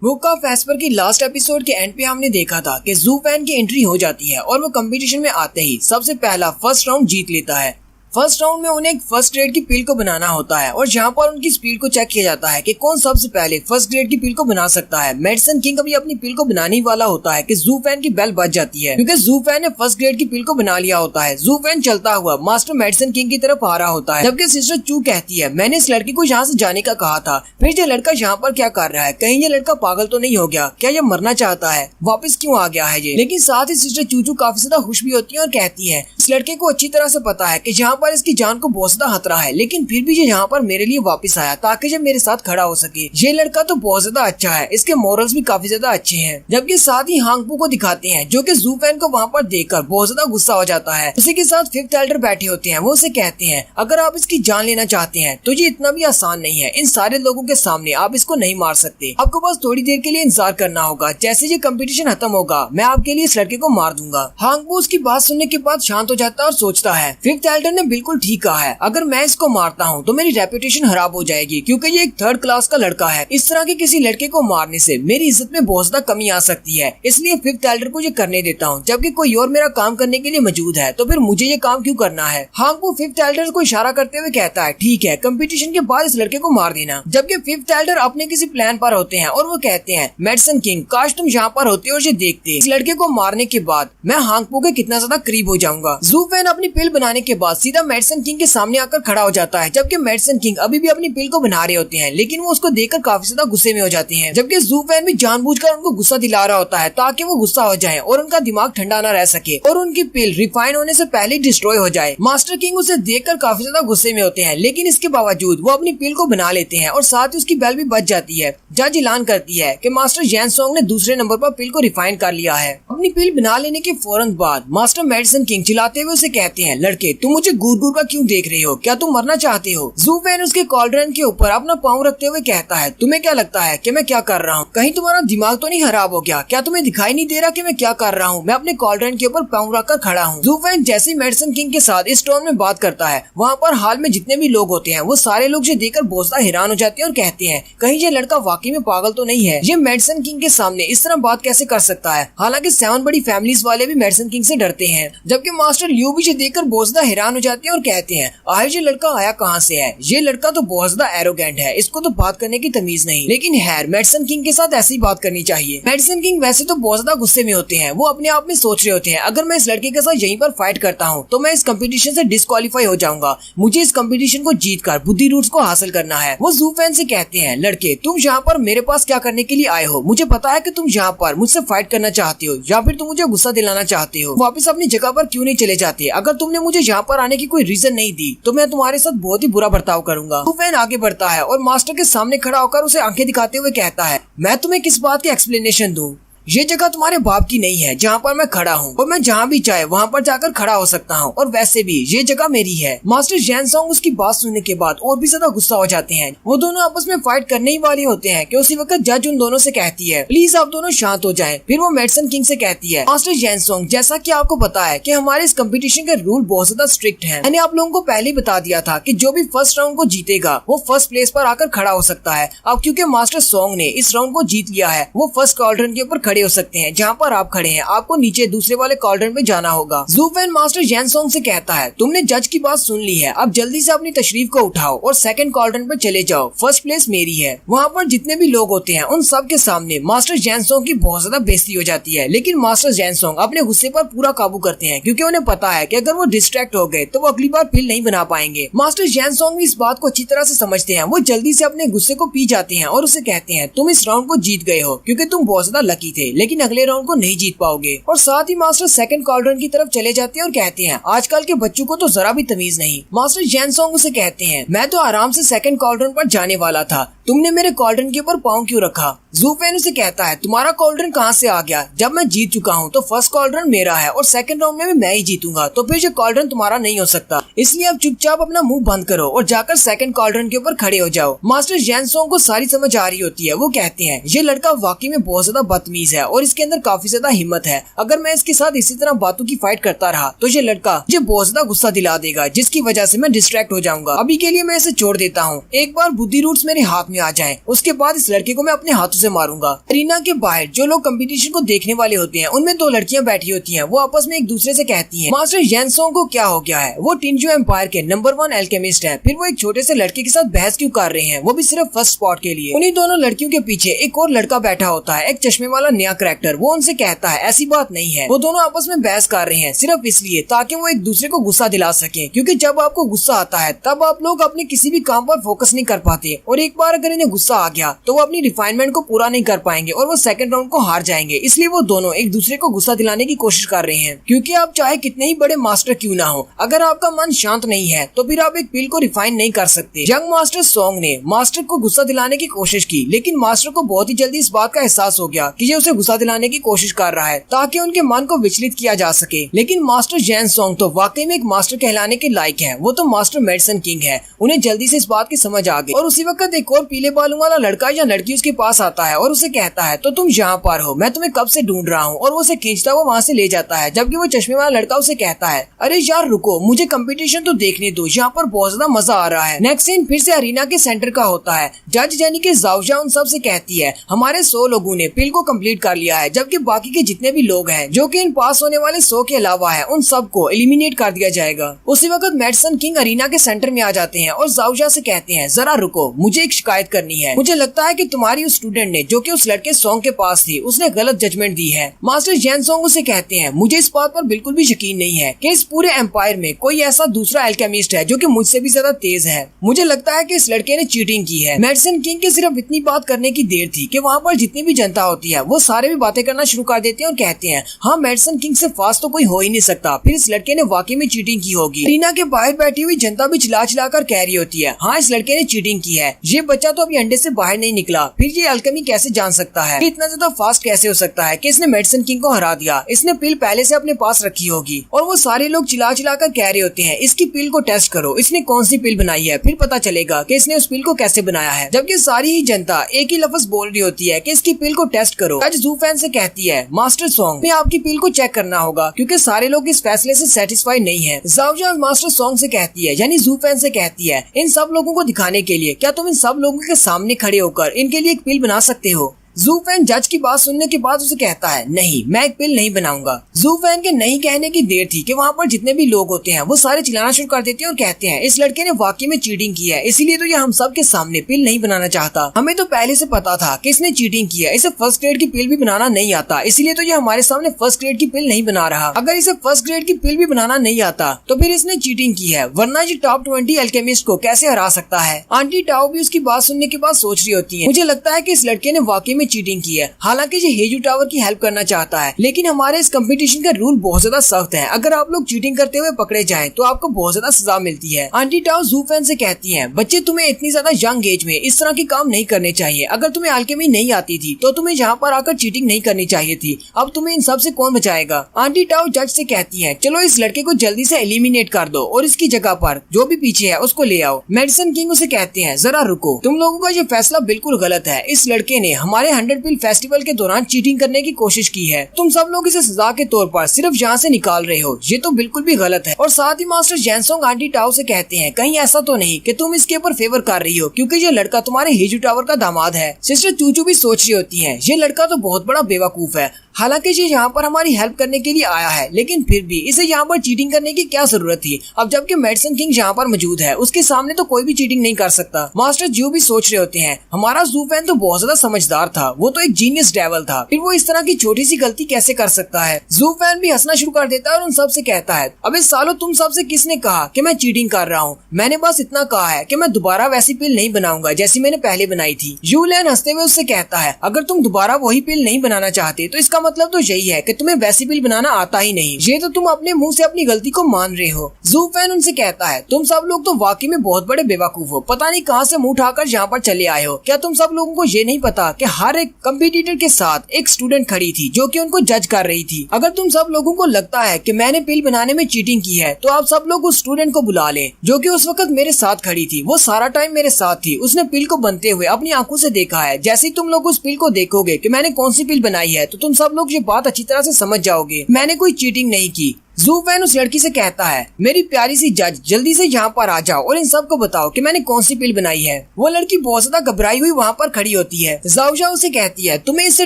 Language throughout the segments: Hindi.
बुक ऑफ एस्पर की लास्ट एपिसोड के एंड पे हमने देखा था कि ज़ू फैन की एंट्री हो जाती है और वो कंपटीशन में आते ही सबसे पहला फर्स्ट राउंड जीत लेता है। फर्स्ट राउंड में उन्हें एक फर्स्ट ग्रेड की पिल को बनाना होता है और जहाँ पर उनकी स्पीड को चेक किया जाता है कि कौन सबसे पहले फर्स्ट ग्रेड की पिल को बना सकता है। मेडिसन किंग अभी अपनी पिल को बनाने वाला होता है कि ज़ू फैन की बेल बज जाती है क्योंकि ज़ू फैन ने फर्स्ट ग्रेड की पिल को बना लिया होता है। ज़ू फैन चलता हुआ मास्टर मेडिसन किंग की तरफ आ रहा होता है, जबकि सिस्टर चू कहती है मैंने इस लड़की को यहाँ से जाने का कहा था। फिर ये लड़का यहाँ पर क्या कर रहा है? कहीं ये लड़का पागल तो नहीं हो गया? क्या ये मरना चाहता है? वापस क्यों आ गया है ये? लेकिन साथ ही सिस्टर चू काफी ज्यादा खुश भी होती है और कहती है इस लड़के को अच्छी तरह से पता है कि यहाँ पर इसकी जान को बहुत ज्यादा खतरा है, लेकिन फिर भी ये यहाँ पर मेरे लिए वापस आया ताकि जब मेरे साथ खड़ा हो सके। ये लड़का तो बहुत ज्यादा अच्छा है, इसके मॉरल्स भी काफी ज्यादा अच्छे हैं। जबकि साथ ही हांगपू को दिखाते हैं जो कि ज़ू फैन को वहाँ पर देखकर बहुत ज्यादा गुस्सा हो जाता है। उसी के साथ फिफ्थ एल्डर बैठे होते हैं, वो उसे कहते हैं अगर आप इसकी जान लेना चाहते हैं तो ये इतना भी आसान नहीं है। इन सारे लोगों के सामने आप इसको नहीं मार सकते, आपको बस थोड़ी देर के लिए इंतजार करना होगा। जैसे ये कंपटीशन खत्म होगा मैं आपके लिए इस लड़के को मार दूंगा। हांगपू उसकी बात सुनने के बाद शांत हो जाता है और सोचता है फिफ्थ एल्डर ने बिल्कुल ठीक कहा है, अगर मैं इसको मारता हूँ तो मेरी रेपुटेशन खराब हो जाएगी क्योंकि ये एक थर्ड क्लास का लड़का है। इस तरह के किसी लड़के को मारने से मेरी इज्जत में बहुत ज्यादा कमी आ सकती है, इसलिए फिफ्थ एल्डर को ये करने देता हूँ। जबकि कोई और मेरा काम करने के लिए मौजूद है तो फिर मुझे ये काम क्यों करना है? हांगपू फिफ्थ एल्डर को इशारा करते हुए कहता है ठीक है, कंपटीशन के बाद इस लड़के को मार देना। जबकि फिफ्थ एल्डर अपने किसी प्लान पर होते हैं और वो कहते हैं मेडिसन किंग काश तुम यहाँ पर होते और ये देखते। इस लड़के को मारने के बाद मैं हांगपू के कितना ज्यादा करीब हो जाऊंगा। ज़ू फैन अपनी पिल बनाने के बाद सीधा मेडिसन किंग के सामने आकर खड़ा हो जाता है, जबकि मेडिसन किंग अभी भी अपनी पिल को बना रहे होते हैं, लेकिन वो उसको देखकर काफी ज्यादा गुस्से में हो जाते हैं। जबकि ज़ू फैन भी जानबूझकर उनको गुस्सा दिला रहा होता है ताकि वो गुस्सा हो जाएं और उनका दिमाग ठंडा न रह सके और उनकी पिल रिफाइन होने से पहले डिस्ट्रॉय हो जाए। मास्टर किंग उसे देखकर काफी ज्यादा गुस्से में होते हैं, लेकिन इसके बावजूद वो अपनी पिल को बना लेते हैं और साथ ही उसकी बेल भी बच जाती है। जज ऐलान करती है कि मास्टर जैन सोंग ने दूसरे नंबर पर पिल को रिफाइन कर लिया है। अपनी पिल बना लेने के फौरन बाद मास्टर मेडिसन किंग चिल्लाते हुए उसे कहते हैं लड़के तुम मुझे घूर घूर कर क्यों देख रहे हो? क्या तुम मरना चाहते हो? ज़ू फैन उसके कॉलड्रन के ऊपर अपना पाँव रखते हुए कहता है तुम्हें क्या लगता है कि मैं क्या कर रहा हूँ? कहीं तुम्हारा दिमाग तो नहीं खराब हो गया? क्या तुम्हें दिखाई नहीं दे रहा कि मैं क्या कर रहा हूँ? मैं अपने कॉलड्रन के ऊपर पाँव रखकर खड़ा हूँ। ज़ू फैन जैसे ही मेडिसन किंग के साथ इस टोन में बात करता है वहाँ पर हाल में जितने भी लोग होते हैं वो सारे लोग ये देखकर बहुत ज्यादा हैरान हो जाते हैं और कहते हैं कहीं ये लड़का वाकई में पागल तो नहीं है? ये मेडिसन किंग के सामने इस तरह बात कैसे कर सकता है? हालांकि 7 बड़ी फैमिलीज वाले भी मेडिसन किंग से डरते हैं। जबकि मास्टर लियू भी ये देखकर बहुत ज्यादा हैरान हो जाते हैं और कहते हैं आखिर ये लड़का आया कहाँ से है? ये लड़का तो बहुत ज्यादा एरोगेंट है, इसको तो बात करने की तमीज नहीं। लेकिन खैर मेडिसन किंग के साथ ऐसी बात करनी चाहिए। मेडिसन किंग वैसे तो बहुत ज्यादा गुस्से में होते हैं, वो अपने आप में सोच रहे होते हैं अगर मैं इस लड़के के साथ यहीं पर फाइट करता हूँ तो मैं इस कंपटीशन से डिस्क्वालीफाई हो जाऊंगा। मुझे इस कंपटीशन को जीतकर बुद्धि रूट्स को हासिल करना है। वो ज़ू फैन से कहते हैं लड़के तुम यहाँ पर मेरे पास क्या करने के लिए आए हो? मुझे पता है कि तुम यहाँ पर मुझसे फाइट करना चाहते हो या फिर तुम मुझे गुस्सा दिलाना चाहते हो। वापस अपनी जगह पर क्यों नहीं चले जाते? अगर तुमने मुझे यहाँ पर आने की कोई रीजन नहीं दी तो मैं तुम्हारे साथ बहुत ही बुरा बर्ताव करूंगा। ज़ू फैन आगे बढ़ता है और मास्टर के सामने खड़ा होकर उसे आंखें दिखाते हुए कहता है मैं तुम्हें किस बात की एक्सप्लेनेशन दूं? ये जगह तुम्हारे बाप की नहीं है जहाँ पर मैं खड़ा हूँ और मैं जहाँ भी चाहे वहाँ पर जाकर खड़ा हो सकता हूँ और वैसे भी ये जगह मेरी है। मास्टर जैन सोंग उसकी बात सुनने के बाद और भी ज्यादा गुस्सा हो जाते हैं। वो दोनों आपस में फाइट करने ही वाले होते हैं कि उसी वक्त जज उन दोनों से कहती है प्लीज आप दोनों शांत हो जाएं। फिर वो मेडिसन किंग से कहती है मास्टर जैन सोंग जैसा कि आपको पता है कि हमारे इस कंपटीशन के रूल बहुत ज्यादा स्ट्रिक्ट हैं। मैंने आप लोगों को पहले ही बता दिया था कि जो भी फर्स्ट राउंड को जीतेगा वो फर्स्ट प्लेस पर आकर खड़ा हो सकता है। अब क्योंकि मास्टर सोंग ने इस राउंड को जीत लिया है वो फर्स्ट क्वाड्रेंट के ऊपर खड़े हो सकते हैं। जहाँ पर आप खड़े हैं आपको नीचे दूसरे वाले क्वाड्रेंट में जाना होगा। Zoo fan master Jain song से कहता है तुमने जज की बात सुन ली है, अब जल्दी से अपनी तशरीफ को उठाओ और सेकंड क्वाड्रेंट पर चले जाओ, फर्स्ट प्लेस मेरी है। वहाँ पर जितने भी लोग होते हैं उन सब के सामने मास्टर जैन सोंग की बहुत ज्यादा बेइज्जती हो जाती है, लेकिन मास्टर जैन सोंग अपने गुस्से पर पूरा काबू करते हैं क्योंकि उन्हें पता है कि अगर वो डिस्ट्रैक्ट हो गए तो वो अगली बार पिल नहीं बना पाएंगे। मास्टर जैन सोंग भी इस बात को अच्छी तरह से समझते हैं। वो जल्दी से अपने गुस्से को पी जाते हैं और उसे कहते हैं तुम इस राउंड को जीत गए हो क्योंकि तुम बहुत ज्यादा लकी थे, लेकिन अगले राउंड को नहीं जीत पाओगे। और साथ ही मास्टर सेकंड क्वाड्रेंट की तरफ चले जाते हैं और कहते हैं आजकल के बच्चों को तो जरा भी तमीज नहीं। मास्टर जैन सोंग उसे कहते हैं मैं तो आराम से सेकंड क्वाड्रेंट पर जाने वाला था, तुमने मेरे क्वाड्रेंट के ऊपर पाँव क्यों रखा? ज़ू फैन उसे कहता है तुम्हारा क्वाड्रेंट कहाँ से आ गया? जब मैं जीत चुका हूँ तो फर्स्ट क्वाड्रेंट मेरा है और सेकंड राउंड में भी मैं ही जीतूंगा, तो फिर ये क्वाड्रेंट तुम्हारा नहीं हो सकता। इसलिए अब चुपचाप अपना मुंह बंद करो और जाकर सेकंड क्वाड्रेंट के ऊपर खड़े हो जाओ। मास्टर जैन सोंग को सारी समझ आ रही होती है। वो कहते हैं ये लड़का वाकई में बहुत ज्यादा बदतमीज है और इसके अंदर काफी ज्यादा हिम्मत है। अगर मैं इसके साथ इसी तरह बातों की फाइट करता रहा तो ये लड़का मुझे बहुत ज्यादा गुस्सा दिला देगा, जिसकी वजह से मैं डिस्ट्रैक्ट हो जाऊंगा। अभी के लिए मैं इसे छोड़ देता हूँ। एक बार बुद्धि रूट्स मेरे हाथ में आ जाएं, उसके बाद इस लड़के को मैं अपने हाथों से मारूंगा। अरीना के बाहर जो लोग कंपटीशन को देखने वाले होते हैं उनमें दो लड़कियां बैठी होती हैं। वो आपस में एक दूसरे से कहती हैं, मास्टर जेनसोंग को क्या हो गया है? वो टिनजू एम्पायर के नंबर 1 एल्केमिस्ट है। फिर वो एक छोटे से लड़के के साथ बहस क्यों कर रहे हैं, वो भी सिर्फ फर्स्ट स्पॉट के लिए। उन्हीं दोनों लड़कियों के पीछे एक और लड़का बैठा होता है, एक चश्मे वाला नया कैरेक्टर। वो उनसे कहता है ऐसी बात नहीं है, वो दोनों आपस में बहस कर रहे हैं सिर्फ इसलिए ताकि वो एक दूसरे को गुस्सा दिला सके, क्योंकि जब आपको गुस्सा आता है तब आप लोग अपने किसी भी काम पर फोकस नहीं कर पाते और एक बार अगर इन्हें गुस्सा आ गया तो वो अपनी रिफाइनमेंट को पूरा नहीं कर पाएंगे और वो सेकंड राउंड को हार जाएंगे। इसलिए वो दोनों एक दूसरे को गुस्सा दिलाने की कोशिश कर रहे हैं, क्योंकि आप चाहे कितने ही बड़े मास्टर क्यों ना हो, अगर आपका मन शांत नहीं है तो फिर आप एक पिल को रिफाइन नहीं कर सकते। यंग मास्टर सोंग ने मास्टर को गुस्सा दिलाने की कोशिश की, लेकिन मास्टर को बहुत ही जल्दी इस बात का एहसास हो गया कि ये उसे गुस्सा दिलाने की कोशिश कर रहा है ताकि उनके मन को विचलित किया जा सके। लेकिन मास्टर जेनसोंग तो वाकई में एक मास्टर कहलाने के लायक है। वो तो मास्टर मेडिसिन किंग है। उन्हें जल्दी से इस बात की समझ आ गई और उसी वक्त एक और पीले बालों वाला लड़का या लड़की उसके पास आता है और उसे कहता है तो तुम यहाँ पर हो, मैं तुम्हें कब से ढूंढ रहा हूँ, और वो उसे खींचता हुआ वहाँ से ले जाता है। जबकि वो चश्मे वाला लड़का उसे कहता है अरे यार रुको, मुझे कंपटीशन तो देखने दो, यहाँ पर बहुत ज्यादा मजा आ रहा है। नेक्स्ट सीन फिर से अरीना के सेंटर का होता है। जज यानी कि जाओजा उन सब से कहती है हमारे 100 लोगों ने पिल को कंप्लीट कर लिया है, जबकि बाकी के जितने भी लोग हैं जो कि इन पास होने वाले 100 के अलावा है उन सबको एलिमिनेट कर दिया जाएगा। उसी वक्त मेडिसिन किंग अरीना के सेंटर में आ जाते हैं और जाओजा से कहते हैं जरा रुको, मुझे एक शिकायत करनी है। मुझे लगता है कि तुम्हारी उस स्टूडेंट ने जो कि उस लड़के सोंग के पास थी उसने गलत जजमेंट दी है। मास्टर जेनसोंग उसे कहते हैं मुझे इस बात पर बिल्कुल भी यकीन नहीं है कि इस पूरे एम्पायर में कोई ऐसा दूसरा अल्केमिस्ट है जो कि मुझसे भी ज्यादा तेज है। मुझे लगता है कि इस लड़के ने चीटिंग की है। मेडिसिन किंग के सिर्फ इतनी बात करने की देर थी कि वहाँ पर जितनी भी जनता होती है वो सारे भी बातें करना शुरू कर देते हैं और कहते हैं हाँ मेडिसिन किंग से फास्ट तो कोई हो ही नहीं सकता, फिर इस लड़के ने वाकई में चीटिंग की होगी। रीना के बाहर बैठी हुई जनता भी चिल्ला चिल्ला कर कह रही होती है हाँ इस लड़के ने चीटिंग की है, ये बच्चा तो अभी अंडे से बाहर नहीं निकला, फिर ये अल्केमी कैसे जान सकता है, इतना ज्यादा फास्ट कैसे हो सकता है कि इसने मेडिसिन किंग को हरा दिया, इसने पिल पहले से अपने पास रखी होगी। और वो सारे लोग चिल्ला चिल्ला कर कह रहे होते हैं इसकी पिल को टेस्ट करो, इसने कौन सी पिल बनाई है, फिर पता चलेगा कि इसने उस पिल को कैसे बनाया है। जबकि सारी ही जनता एक ही लफ्ज बोल रही होती है कि इसकी पिल को टेस्ट करो। जज जू फैन से कहती है मास्टर सोंग में आपकी पिल को चेक करना होगा क्योंकि सारे लोग इस फैसले से सेटिस्फाई नहीं है। जाओजा मास्टर सोंग से कहती है यानी जू फैन से कहती है इन सब लोगों को दिखाने के लिए क्या तुम इन सब लोगों के सामने खड़े होकर इनके लिए एक पिल बना सकते हो? जू फैन जज की बात सुनने के बाद उसे कहता है नहीं, मैं एक पिल नहीं बनाऊंगा। जू फैन के नहीं कहने की देर थी कि वहाँ पर जितने भी लोग होते हैं वो सारे चिल्लाना शुरू कर देते हैं और कहते हैं इस लड़के ने वाकई में चीटिंग की है, इसीलिए तो ये हम सब के सामने पिल नहीं बनाना चाहता। हमें तो पहले से पता था कि इसने चीटिंग की है, इसे फर्स्ट ग्रेड की पिल भी बनाना नहीं आता, इसीलिए तो ये हमारे सामने फर्स्ट ग्रेड की पिल नहीं बना रहा। अगर इसे फर्स्ट ग्रेड की पिल भी बनाना नहीं आता तो फिर इसने चीटिंग की है, वरना ये टॉप 20 अल्केमिस्ट को कैसे हरा सकता है। आंटी टाओ भी उसकी बात सुनने के बाद सोच रही होती है मुझे लगता है कि इस लड़के ने वाकई में चीटिंग की है। हालांकि ये हेजू टावर की हेल्प करना चाहता है, लेकिन हमारे इस कंपटीशन का रूल बहुत ज्यादा सख्त है। अगर आप लोग चीटिंग करते हुए पकड़े जाएं तो आपको बहुत ज्यादा सजा मिलती है। आंटी टाओ जू फैन से कहती हैं बच्चे तुम्हें इतनी ज्यादा यंग एज में इस तरह के काम नहीं करने चाहिए। अगर तुम्हें अल्केमी नहीं आती थी तो तुम्हें यहाँ पर आकर चीटिंग नहीं करनी चाहिए थी। अब तुम्हें इन सब से कौन बचाएगा? आंटी टाओ जज से कहती है चलो इस लड़के को जल्दी से एलिमिनेट कर दो और इसकी जगह पर जो भी पीछे है उसको ले आओ। मेडिसिन किंग उसे कहते हैं जरा रुको, तुम लोगों का ये फैसला बिल्कुल गलत है। इस लड़के ने हमारे 100 पिल फेस्टिवल के दौरान चीटिंग करने की कोशिश की है। तुम सब लोग इसे सजा के तौर पर सिर्फ यहाँ से निकाल रहे हो, ये तो बिल्कुल भी गलत है। और साथ ही मास्टर जेनसोंग आंटी टाओ से कहते हैं कहीं ऐसा तो नहीं कि तुम इसके ऊपर फेवर कर रही हो क्योंकि ये लड़का तुम्हारे हेजू टावर का दामाद है। सिस्टर चूचू भी सोच रही होती है ये लड़का तो बहुत बड़ा बेवकूफ है, हालांकि ये यहाँ पर हमारी हेल्प करने के लिए आया है, लेकिन फिर भी इसे यहाँ पर चीटिंग करने की क्या जरूरत थी। अब जबकि मेडिसिन किंग यहाँ पर मौजूद है उसके सामने तो कोई भी चीटिंग नहीं कर सकता। मास्टर जियो भी सोच रहे होते हैं हमारा जू फैन तो बहुत ज्यादा समझदार था, वो तो एक जीनियस डेवल था, फिर वो इस तरह की छोटी सी गलती कैसे कर सकता है। जू फैन भी हंसना शुरू कर देता है और उन सब से कहता है अबे सालो तुम सबसे किसने कहा कि मैं चीटिंग कर रहा हूँ? मैंने बस इतना कहा है कि मैं दोबारा वैसी पिल नहीं बनाऊंगा जैसी मैंने पहले बनाई थी। यूलैन हंसते हुए उससे कहता है अगर तुम दोबारा वही पिल नहीं बनाना चाहते तो इसका मतलब तो यही है कि तुम्हें वैसी पिल बनाना आता ही नहीं, ये तो तुम अपने मुंह से अपनी गलती को मान रहे हो। जू फैन उनसे कहता है तुम सब लोग तो वाकई में बहुत बड़े बेवकूफ हो, पता नहीं कहाँ से मुंह उठाकर यहाँ पर चले आए हो। क्या तुम सब लोगों को ये नहीं पता कि हर और एक कंपटीटर के साथ एक स्टूडेंट खड़ी थी जो कि उनको जज कर रही थी। अगर तुम सब लोगों को लगता है कि मैंने पिल बनाने में चीटिंग की है तो आप सब लोग उस स्टूडेंट को बुला लें जो कि उस वक्त मेरे साथ खड़ी थी। वो सारा टाइम मेरे साथ थी, उसने पिल को बनते हुए अपनी आंखों से देखा है। जैसे ही तुम लोग उस पिल को देखोगे कि मैंने कौन सी पिल बनाई है तो तुम सब लोग ये बात अच्छी तरह से समझ जाओगे, मैंने कोई चीटिंग नहीं की। ज़ू फैन उस लड़की से कहता है, मेरी प्यारी सी जज, जल्दी से यहाँ पर आ जाओ और इन सब को बताओ कि मैंने कौन सी पिल बनाई है। वो लड़की बहुत ज्यादा घबराई हुई वहाँ पर खड़ी होती है। ज़ाओ झाओ उसे कहती है, तुम्हें इससे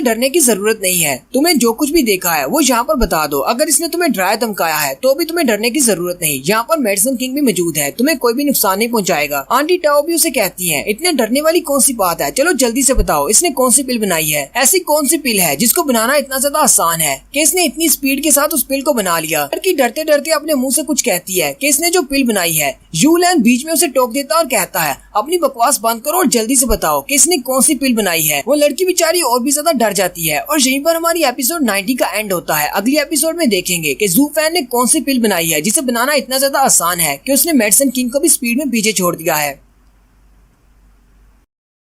डरने की जरूरत नहीं है, तुम्हें जो कुछ भी देखा है वो यहाँ पर बता दो। अगर इसने तुम्हें डराया धमकाया है तो भी तुम्हें डरने की जरूरत नहीं, यहाँ पर मेडिसिन किंग भी मौजूद है, तुम्हें कोई भी नुकसान नहीं पहुँचाएगा। आंटी टाओ भी उसे कहती है, इतने डरने वाली कौन सी बात है, चलो जल्दी से बताओ इसने कौन सी पिल बनाई है। ऐसी कौन सी पिल है जिसको बनाना इतना ज्यादा आसान है कि इसने इतनी स्पीड के साथ उस पिल को बना लिया। लड़की डरते डरते अपने मुंह से कुछ कहती है कि इसने जो पिल बनाई है। यूलैन बीच में उसे टोक देता और कहता है, अपनी बकवास बंद करो और जल्दी से बताओ कि इसने कौन सी पिल बनाई है। वो लड़की बेचारी और भी ज्यादा डर जाती है और यहीं पर हमारी एपिसोड 90 का एंड होता है। अगली एपिसोड में देखेंगे कि ज़ू फैन ने कौन सी पिल बनाई है जिसे बनाना इतना ज्यादा आसान है कि उसने मेडिसिन किंग को भी स्पीड में पीछे छोड़ दिया है।